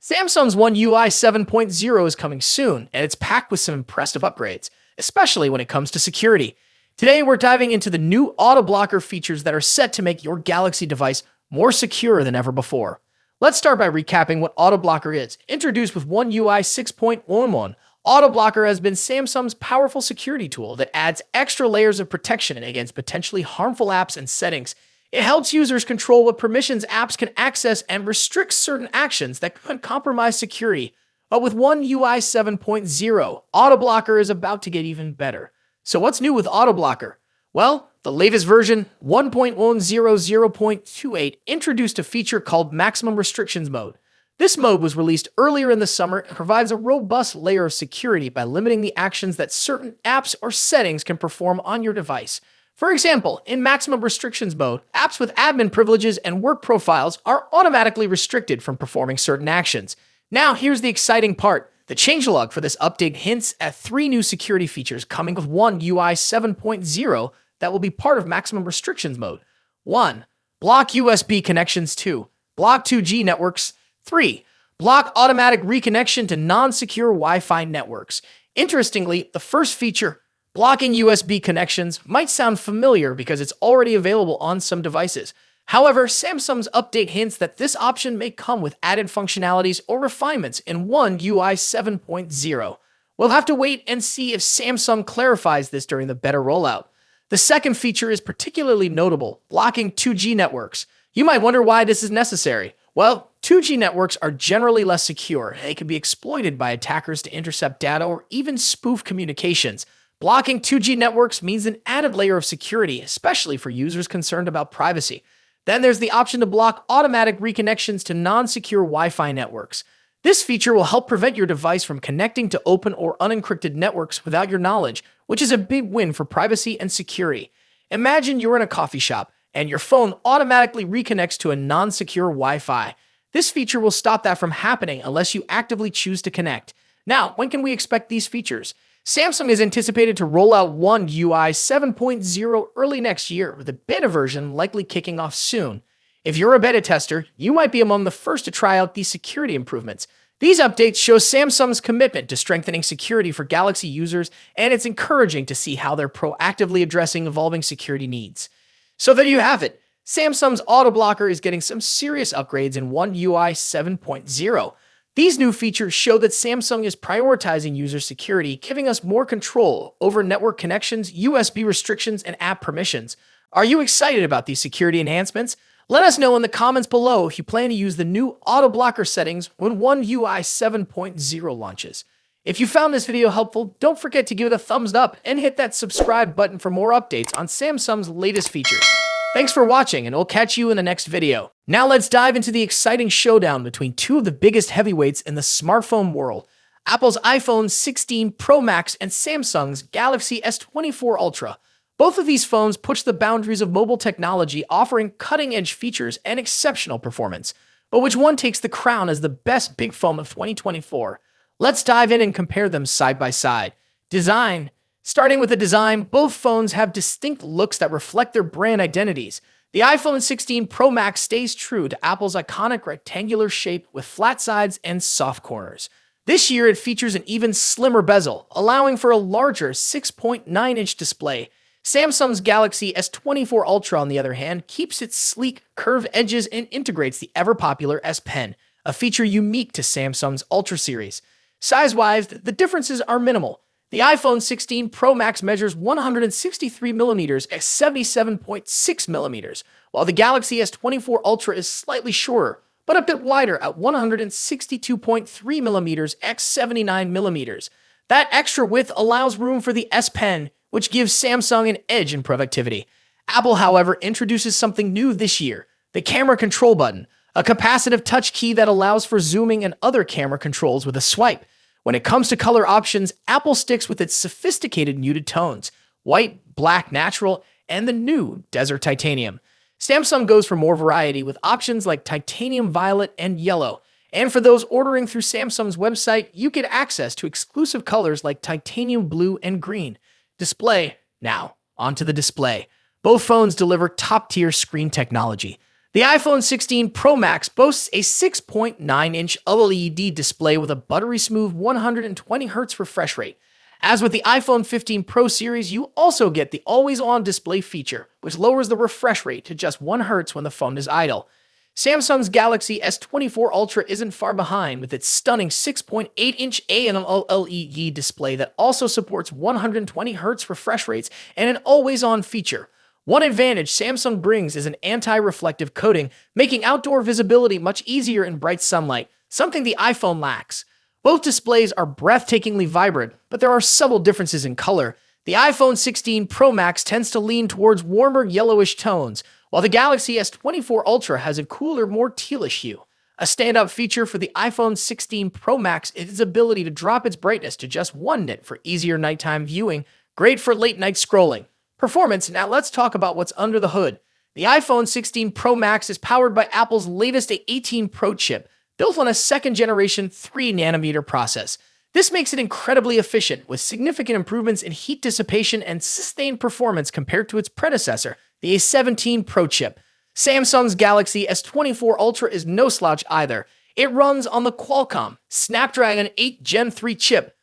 Samsung's One UI 7.0 is coming soon, and it's packed with some impressive upgrades, especially when it comes to security. Today, we're diving into the new auto blocker features that are set to make your Galaxy device more secure than ever before. Let's start by recapping what auto blocker is. Introduced with One UI 6.11, auto blocker has been Samsung's powerful security tool that adds extra layers of protection against potentially harmful apps and settings. It helps users control what permissions apps can access and restricts certain actions that could compromise security. But with One UI 7.0, auto blocker is about to get even better. So what's new with auto blocker? Well, the latest version, 1.100.28, introduced a feature called Maximum Restrictions Mode. This mode was released earlier in the summer and provides a robust layer of security by limiting the actions that certain apps or settings can perform on your device. For example, in Maximum Restrictions Mode, apps with admin privileges and work profiles are automatically restricted from performing certain actions. Now, here's the exciting part. The changelog for this update hints at 3 new security features coming with One UI 7.0 that will be part of Maximum Restrictions Mode. 1. Block USB connections. 2. Block 2G networks. 3. Block automatic reconnection to non-secure Wi-Fi networks. Interestingly, the first feature, blocking USB connections, might sound familiar because it's already available on some devices. However, Samsung's update hints that this option may come with added functionalities or refinements in One UI 7.0. We'll have to wait and see if Samsung clarifies this during the beta rollout. The second feature is particularly notable, blocking 2G networks. You might wonder why this is necessary. Well, 2G networks are generally less secure. They can be exploited by attackers to intercept data or even spoof communications. Blocking 2G networks means an added layer of security, especially for users concerned about privacy. Then there's the option to block automatic reconnections to non-secure Wi-Fi networks. This feature will help prevent your device from connecting to open or unencrypted networks without your knowledge, which is a big win for privacy and security. Imagine you're in a coffee shop and your phone automatically reconnects to a non-secure Wi-Fi. This feature will stop that from happening unless you actively choose to connect. Now, when can we expect these features? Samsung is anticipated to roll out One UI 7.0 early next year, with a beta version likely kicking off soon. If you're a beta tester, you might be among the first to try out these security improvements. These updates show Samsung's commitment to strengthening security for Galaxy users, and it's encouraging to see how they're proactively addressing evolving security needs. So there you have it. Samsung's auto blocker is getting some serious upgrades in One UI 7.0. These new features show that Samsung is prioritizing user security, giving us more control over network connections, USB restrictions, and app permissions. Are you excited about these security enhancements? Let us know in the comments below if you plan to use the new auto blocker settings when One UI 7.0 launches. If you found this video helpful, don't forget to give it a thumbs up and hit that subscribe button for more updates on Samsung's latest features. Thanks for watching, and we'll catch you in the next video. Now let's dive into the exciting showdown between 2 of the biggest heavyweights in the smartphone world, Apple's iPhone 16 Pro Max and Samsung's Galaxy S24 Ultra. Both of these phones push the boundaries of mobile technology, offering cutting-edge features and exceptional performance. But which one takes the crown as the best big phone of 2024? Let's dive in and compare them side by side. Design. Starting with the design, both phones have distinct looks that reflect their brand identities. The iPhone 16 Pro Max stays true to Apple's iconic rectangular shape with flat sides and soft corners. This year, it features an even slimmer bezel, allowing for a larger 6.9-inch display. Samsung's Galaxy S24 Ultra, on the other hand, keeps its sleek, curved edges and integrates the ever-popular S Pen, a feature unique to Samsung's Ultra series. Size-wise, the differences are minimal. The iPhone 16 Pro Max measures 163mm at 77.6mm, while the Galaxy S24 Ultra is slightly shorter, but a bit wider at 162.3mm at 79mm. That extra width allows room for the S Pen, which gives Samsung an edge in productivity. Apple, however, introduces something new this year, the camera control button, a capacitive touch key that allows for zooming and other camera controls with a swipe. When it comes to color options, Apple sticks with its sophisticated muted tones, white, black, natural, and the new Desert Titanium. Samsung goes for more variety with options like titanium violet and yellow. And for those ordering through Samsung's website, you get access to exclusive colors like titanium blue and green. Display. Now, onto the display. Both phones deliver top-tier screen technology. The iPhone 16 Pro Max boasts a 6.9-inch OLED display with a buttery smooth 120Hz refresh rate. As with the iPhone 15 Pro series, you also get the always-on display feature, which lowers the refresh rate to just 1 Hz when the phone is idle. Samsung's Galaxy S24 Ultra isn't far behind with its stunning 6.8-inch AMOLED display that also supports 120Hz refresh rates and an always-on feature. One advantage Samsung brings is an anti-reflective coating, making outdoor visibility much easier in bright sunlight, something the iPhone lacks. Both displays are breathtakingly vibrant, but there are subtle differences in color. The iPhone 16 Pro Max tends to lean towards warmer yellowish tones, while the Galaxy S24 Ultra has a cooler, more tealish hue. A standout feature for the iPhone 16 Pro Max is its ability to drop its brightness to just 1 nit for easier nighttime viewing, great for late-night scrolling. Performance. Now let's talk about what's under the hood. The iPhone 16 Pro Max is powered by Apple's latest A18 Pro chip, built on a second-generation 3nm process. This makes it incredibly efficient, with significant improvements in heat dissipation and sustained performance compared to its predecessor, the A17 Pro chip. Samsung's Galaxy S24 Ultra is no slouch either. It runs on the Qualcomm Snapdragon 8 Gen 3 chip,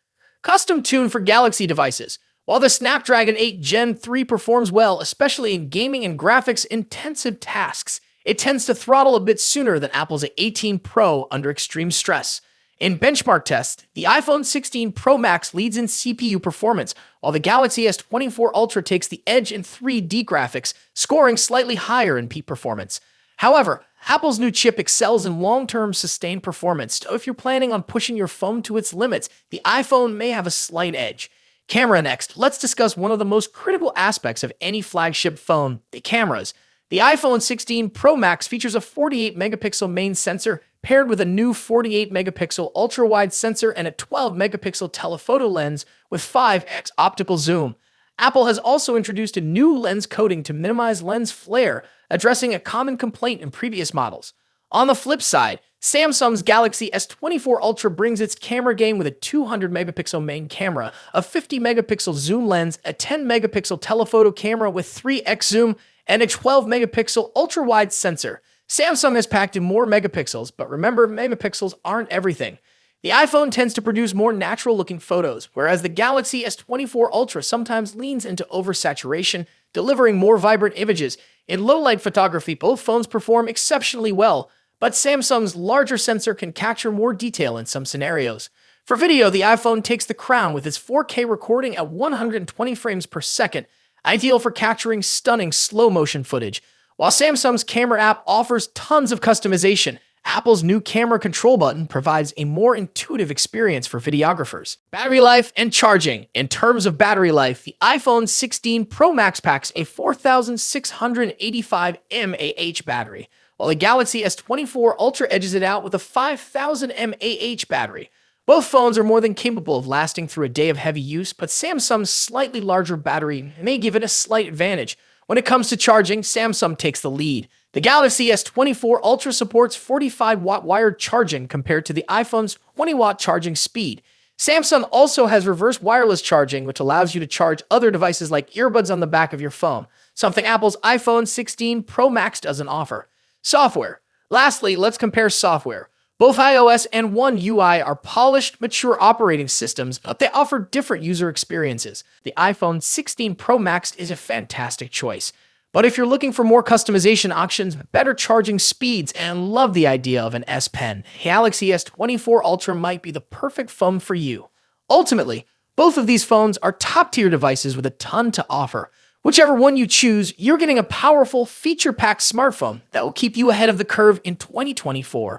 custom-tuned for Galaxy devices. While the Snapdragon 8 Gen 3 performs well, especially in gaming and graphics-intensive tasks, it tends to throttle a bit sooner than Apple's A18 Pro under extreme stress. In benchmark tests, the iPhone 16 Pro Max leads in CPU performance, while the Galaxy S24 Ultra takes the edge in 3D graphics, scoring slightly higher in peak performance. However, Apple's new chip excels in long-term sustained performance, so if you're planning on pushing your phone to its limits, the iPhone may have a slight edge. Camera next. Let's discuss one of the most critical aspects of any flagship phone, the cameras. The iPhone 16 Pro Max features a 48-megapixel main sensor paired with a new 48-megapixel ultra-wide sensor and a 12-megapixel telephoto lens with 5x optical zoom. Apple has also introduced a new lens coating to minimize lens flare, addressing a common complaint in previous models. On the flip side, Samsung's Galaxy S24 Ultra brings its camera game with a 200-megapixel main camera, a 50-megapixel zoom lens, a 10-megapixel telephoto camera with 3x zoom, and a 12-megapixel ultra-wide sensor. Samsung has packed in more megapixels, but remember, megapixels aren't everything. The iPhone tends to produce more natural-looking photos, whereas the Galaxy S24 Ultra sometimes leans into oversaturation, delivering more vibrant images. In low-light photography, both phones perform exceptionally well, but Samsung's larger sensor can capture more detail in some scenarios. For video, the iPhone takes the crown with its 4K recording at 120 frames per second, ideal for capturing stunning slow-motion footage. While Samsung's camera app offers tons of customization, Apple's new camera control button provides a more intuitive experience for videographers. Battery life and charging. In terms of battery life, the iPhone 16 Pro Max packs a 4,685 mAh battery, while the Galaxy S24 Ultra edges it out with a 5,000 mAh battery. Both phones are more than capable of lasting through a day of heavy use, but Samsung's slightly larger battery may give it a slight advantage. When it comes to charging, Samsung takes the lead. The Galaxy S24 Ultra supports 45-watt wired charging compared to the iPhone's 20-watt charging speed. Samsung also has reverse wireless charging, which allows you to charge other devices like earbuds on the back of your phone, something Apple's iPhone 16 Pro Max doesn't offer. Software. Lastly, let's compare software. Both iOS and One UI are polished, mature operating systems, but they offer different user experiences. The iPhone 16 Pro Max is a fantastic choice. But if you're looking for more customization options, better charging speeds, and love the idea of an S Pen, Galaxy S24 Ultra might be the perfect phone for you. Ultimately, both of these phones are top-tier devices with a ton to offer. Whichever one you choose, you're getting a powerful, feature-packed smartphone that will keep you ahead of the curve in 2024.